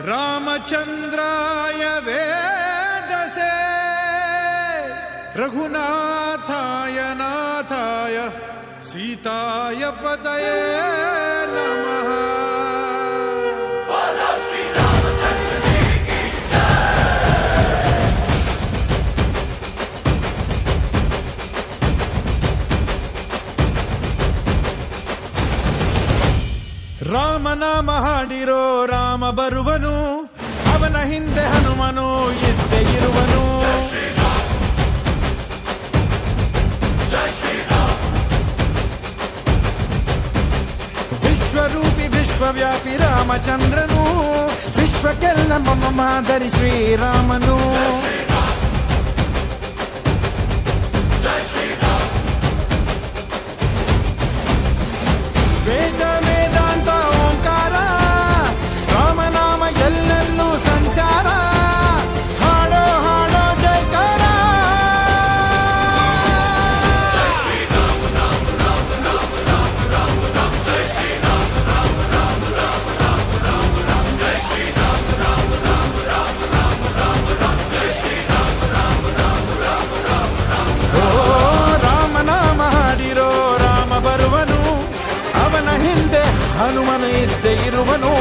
रामचंद्राय वेदसे रघुनाथाय नाथाय सीताय पतये नमः। ರಾಮನಾಮ ಹಾಡಿರೋ ರಾಮ ಬರುವನು, ಅವನ ಹಿಂದೆ ಹನುಮನು ಇದ್ದೇ ಇರುವನು. ವಿಶ್ವರೂಪಿ ವಿಶ್ವವ್ಯಾಪಿ ರಾಮಚಂದ್ರನು, ವಿಶ್ವಕ್ಕೆಲ್ಲ ಮಮ ಮಾದರಿ ಶ್ರೀರಾಮನು. ವೇದ ವೇದಾಂತ ಓಂಕಾರ, ರಾಮನಾಮ ಎಲ್ಲೆಲ್ಲೂ ಸಂಚಾರ. ಹಾಡೋ ಹಾಡೋ ಜಯಕಾರ. ಓ ರಾಮನಾಮ ಹಾಡಿರೋ ರಾಮ ಬರುವನು, ಅವನ ಹಿಂದೆ ಹನುಮನು ಇದ್ದೇ ಇರುವನು.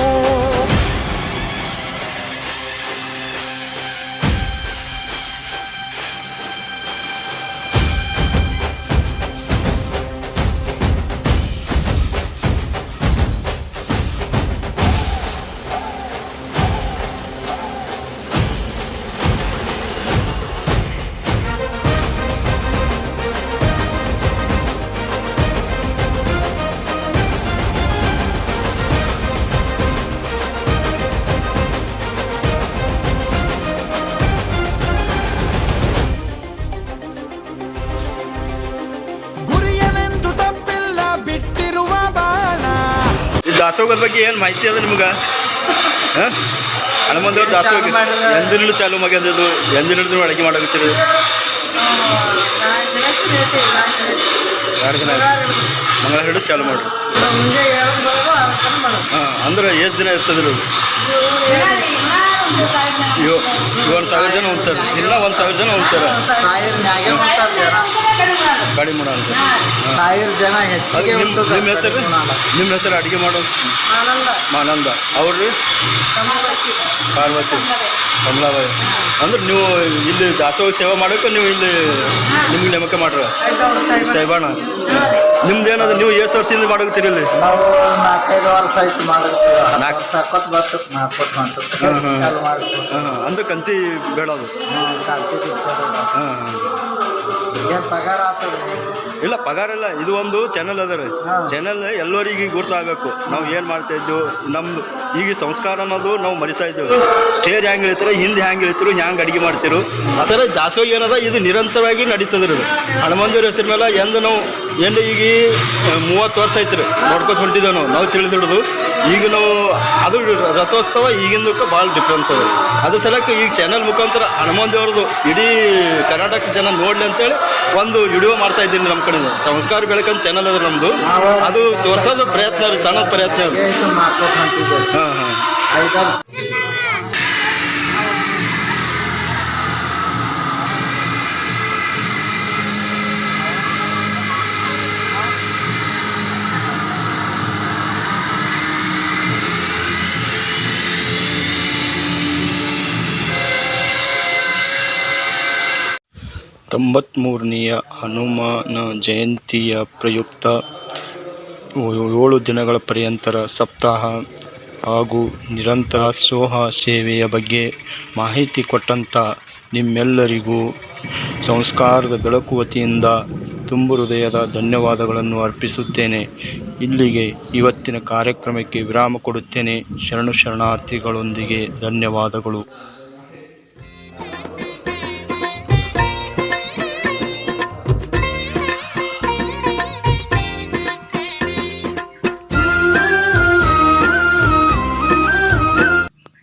ದಾಸೋಗದ ಬಗ್ಗೆ ಏನು ಮಾಹಿತಿ ಅದ ನಿಮ್ಗೆ? ಹನುಮಂತವ್ರ ದಾಸೋಗ ಎಂದಿನೂ ಚಾಲು ಮಗಂದದು, ಎಂದಿನೂ ಅಡುಗೆ ಮಾಡಾಕತ್ತೀರಿ? 2 ದಿನ ಮಂಗಳ ಹಿಡಿದು ಚಾಲು ಮಾಡ್ರಿ. ಹಾಂ, ಅಂದ್ರೆ ಎಷ್ಟು ದಿನ ಇರ್ತದ್ರಿ? 1,000 ಜನ ಹೋಗ್ತಾರೆ, ಇಲ್ಲ 1,000 ಜನ ಹೋಗ್ತಾರೆ ಗಾಡಿ ಮಾಡೋ ಅಂತ. ನಿಮ್ಮ ಹೆಸರು ಅಡುಗೆ ಮಾಡೋ? ಆನಂದ. ಅವ್ರಿ ಪಾರ್ವತಿ, ಕಮಲಾಬಾಯಿ. ಅಂದ್ರೆ ನೀವು ಇಲ್ಲಿ ದಾಸೋಹ ಸೇವೆ ಮಾಡೋಕೆ ನೀವು ಇಲ್ಲಿ ನಿಮ್ಗೆ ನೇಮಕ ಮಾಡ್ರ ಸಾಹೇಬಣ್ಣ? ನಿಮ್ದು ಏನದು, ನೀವು ಎಷ್ಟು ವರ್ಷದಿಂದ ಮಾಡಕತ್ತೀರಿ ಇಲ್ಲಿ? 4-5 ವರ್ಷ ಆಯ್ತು ಮಾಡೋದು. ಅಂದ್ರೆ ಕಂತಿ ಬೇಡ ಅದು? ಪಗಾರ ಆಗ್ತದೆ? ಇಲ್ಲ ಪಗಾರ ಇಲ್ಲ, ಇದು ಒಂದು ಚಾನಲ್ ಅದ ರೀ. ಚಾನಲ್ ಎಲ್ಲರಿಗೆ ಗೊತ್ತಾಗಬೇಕು ನಾವು ಏನು ಮಾಡ್ತಾ ಇದ್ದೀವಿ. ನಮ್ದು ಈಗ ಸಂಸ್ಕಾರ ಅನ್ನೋದು ನಾವು ಮರಿತಾ ಇದ್ದೇವೆ. ಟೇರ್ ಹ್ಯಾಂಗೆ ಹೇಳ್ತಾರೆ, ಹಿಂದೆ ಹ್ಯಾಂಗೆ ಹೇಳ್ತಿರು, ಹ್ಯಾಂಗೆ ಅಡುಗೆ ಮಾಡ್ತಿರು. ಆ ಥರ ದಾಸೋಹ ಏನದ ಇದು ನಿರಂತರವಾಗಿ ನಡೀತದ್ರಿ. ಹನುಮಂತವ್ರ ಹೆಸರು ಮೇಲೆ ಎಂದು ನಾವು ಏನು ಈಗ 30 ವರ್ಷ ಐತ್ರಿ ನೋಡ್ಕೊತ ಹೊಂಟಿದ್ದೇವೆ ನಾವು ತಿಳಿದಿಡೋದು. ಈಗ ನಾವು ಅದು ರಥೋತ್ಸವ ಈಗಿಂದಕ್ಕೆ ಭಾಳ ಡಿಫ್ರೆನ್ಸ್ ಅದ. ಅದ್ರ ಸಲಕ್ಕೆ ಈಗ ಚಾನಲ್ ಮುಖಾಂತರ ಹನುಮಂತವ್ರದ್ದು ಇಡೀ ಕರ್ನಾಟಕ ಜನ ನೋಡ್ಲಿ ಅಂತೇಳಿ ಒಂದು ವಿಡಿಯೋ ಮಾಡ್ತಾ ಇದ್ದೀನಿ ನಮ್ಮ ಕಡೆಯಿಂದ. ಸಂಸ್ಕಾರ ಬೆಳಕಂತ ಚಾನಲ್ ಅದ ನಮ್ಮದು, ಅದು ತೋರ್ಸೋದು ಪ್ರಯತ್ನ ರೀ, ಸಣ್ಣ ಪ್ರಯತ್ನ. ಹಾಂ ಹಾಂ. ತೊಂಬತ್ಮೂರನೆಯ ಹನುಮಾನ ಜಯಂತಿಯ ಪ್ರಯುಕ್ತ 7 ದಿನಗಳ ಪರ್ಯಂತರ ಸಪ್ತಾಹ ಹಾಗೂ ನಿರಂತರ ದಾಸೋಹ ಸೇವೆಯ ಬಗ್ಗೆ ಮಾಹಿತಿ ಕೊಟ್ಟಂಥ ನಿಮ್ಮೆಲ್ಲರಿಗೂ ಸಂಸ್ಕಾರದ ಬೆಳಕು ವತಿಯಿಂದ ತುಂಬು ಹೃದಯದ ಧನ್ಯವಾದಗಳನ್ನು ಅರ್ಪಿಸುತ್ತೇನೆ. ಇಲ್ಲಿಗೆ ಇವತ್ತಿನ ಕಾರ್ಯಕ್ರಮಕ್ಕೆ ವಿರಾಮ ಕೊಡುತ್ತೇನೆ. ಶರಣಾರ್ಥಿಗಳೊಂದಿಗೆ ಧನ್ಯವಾದಗಳು.